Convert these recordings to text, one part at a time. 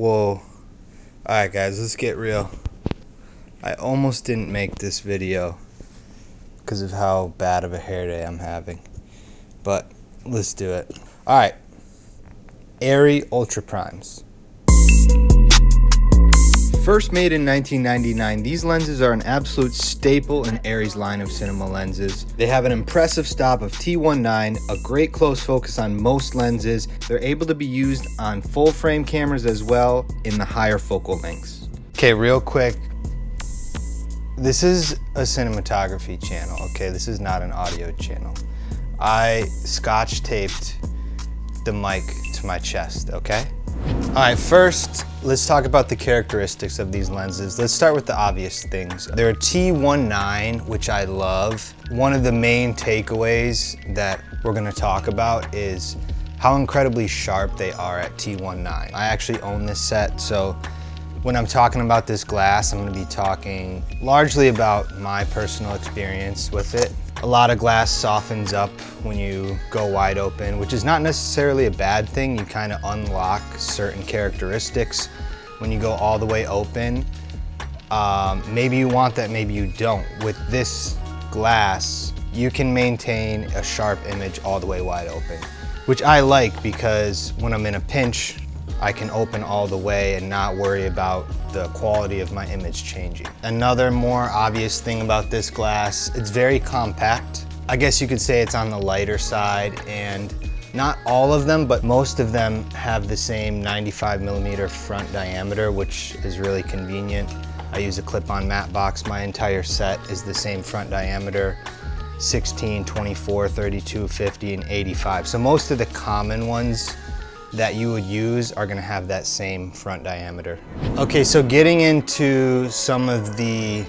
Whoa. Alright guys, let's get real. I almost didn't make this video because of how bad of a hair day I'm having. But let's do it. Alright. Arri Ultra Primes. First made in 1999, these lenses are an absolute staple in Arri's line of cinema lenses. They have an impressive stop of T19, a great close focus on most lenses. They're able to be used on full frame cameras as well in the higher focal lengths. Okay, real quick. This is a cinematography channel, okay? This is not an audio channel. I scotch taped the mic to my chest, okay? All right, first, let's talk about the characteristics of these lenses. Let's start with the obvious things. They're a T19, which I love. One of the main takeaways that we're gonna talk about is how incredibly sharp they are at T19. I actually own this set, so when I'm talking about this glass, I'm gonna be talking largely about my personal experience with it. A lot of glass softens up when you go wide open, which is not necessarily a bad thing. You kind of unlock certain characteristics when you go all the way open. Maybe you want that, maybe you don't. With this glass, you can maintain a sharp image all the way wide open, which I like because when I'm in a pinch, I can open all the way and not worry about the quality of my image changing. Another more obvious thing about this glass, it's very compact. I guess you could say it's on the lighter side, and not all of them, but most of them have the same 95mm front diameter, which is really convenient. I use a clip-on matte box. My entire set is the same front diameter, 16, 24, 32, 50, and 85. So most of the common ones that you would use are gonna have that same front diameter. Okay, so getting into some of the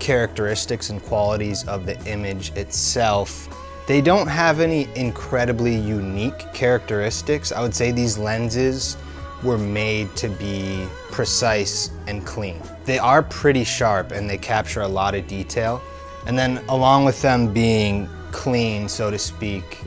characteristics and qualities of the image itself, they don't have any incredibly unique characteristics. I would say these lenses were made to be precise and clean. They are pretty sharp and they capture a lot of detail. And then along with them being clean, so to speak,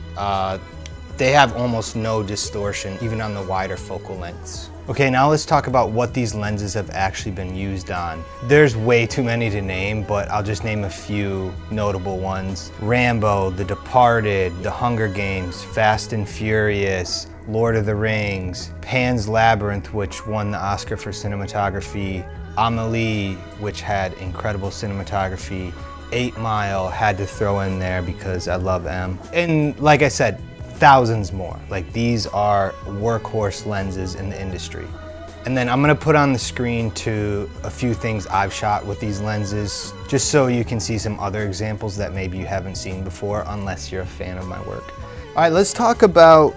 they have almost no distortion, even on the wider focal lengths. Okay, now let's talk about what these lenses have actually been used on. There's way too many to name, but I'll just name a few notable ones. Rambo, The Departed, The Hunger Games, Fast and Furious, Lord of the Rings, Pan's Labyrinth, which won the Oscar for cinematography, Amelie, which had incredible cinematography, 8 Mile, had to throw in there because I love M. And like I said, thousands more. Like, these are workhorse lenses in the industry. And then I'm gonna put on the screen to a few things I've shot with these lenses, just so you can see some other examples that maybe you haven't seen before, unless you're a fan of my work. All right, let's talk about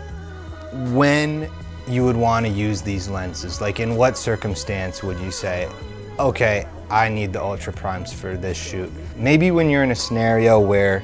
when you would wanna use these lenses. Like, in what circumstance would you say, okay, I need the Ultra Primes for this shoot? Maybe when you're in a scenario where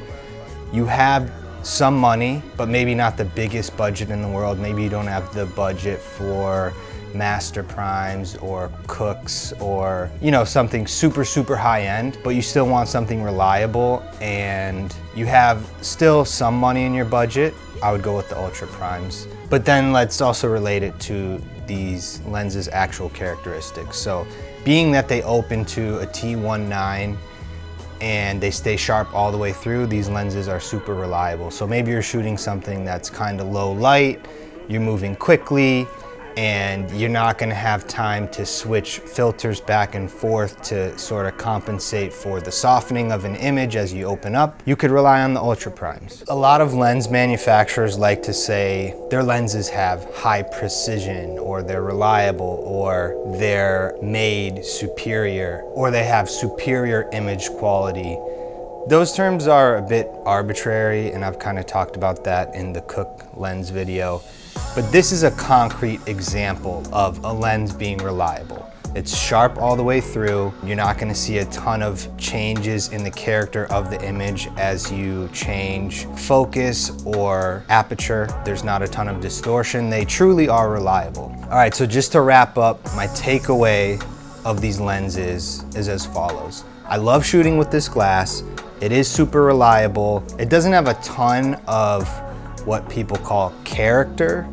you have some money, but maybe not the biggest budget in the world. Maybe you don't have the budget for master primes or cooks or, you know, something super, super high end, but you still want something reliable and you have still some money in your budget. I would go with the Ultra Primes. But then let's also relate it to these lenses' actual characteristics. So being that they open to a T19 and they stay sharp all the way through, these lenses are super reliable. So maybe you're shooting something that's kind of low light, you're moving quickly, and you're not gonna have time to switch filters back and forth to sort of compensate for the softening of an image as you open up. You could rely on the Ultra Primes. A lot of lens manufacturers like to say their lenses have high precision, or they're reliable, or they're made superior, or they have superior image quality. Those terms are a bit arbitrary, and I've kind of talked about that in the Cook lens video. But this is a concrete example of a lens being reliable. It's sharp all the way through. You're not gonna see a ton of changes in the character of the image as you change focus or aperture. There's not a ton of distortion. They truly are reliable. All right, so just to wrap up, my takeaway of these lenses is as follows. I love shooting with this glass. It is super reliable. It doesn't have a ton of what people call character.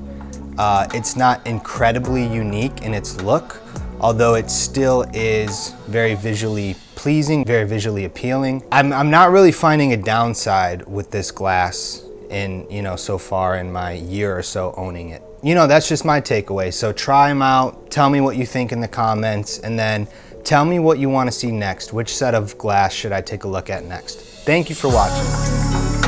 It's not incredibly unique in its look, although it still is very visually pleasing, very visually appealing. I'm not really finding a downside with this glass in, so far in my year or so owning it. That's just my takeaway. So try them out, tell me what you think in the comments, and then tell me what you want to see next. Which set of glass should I take a look at next? Thank you for watching.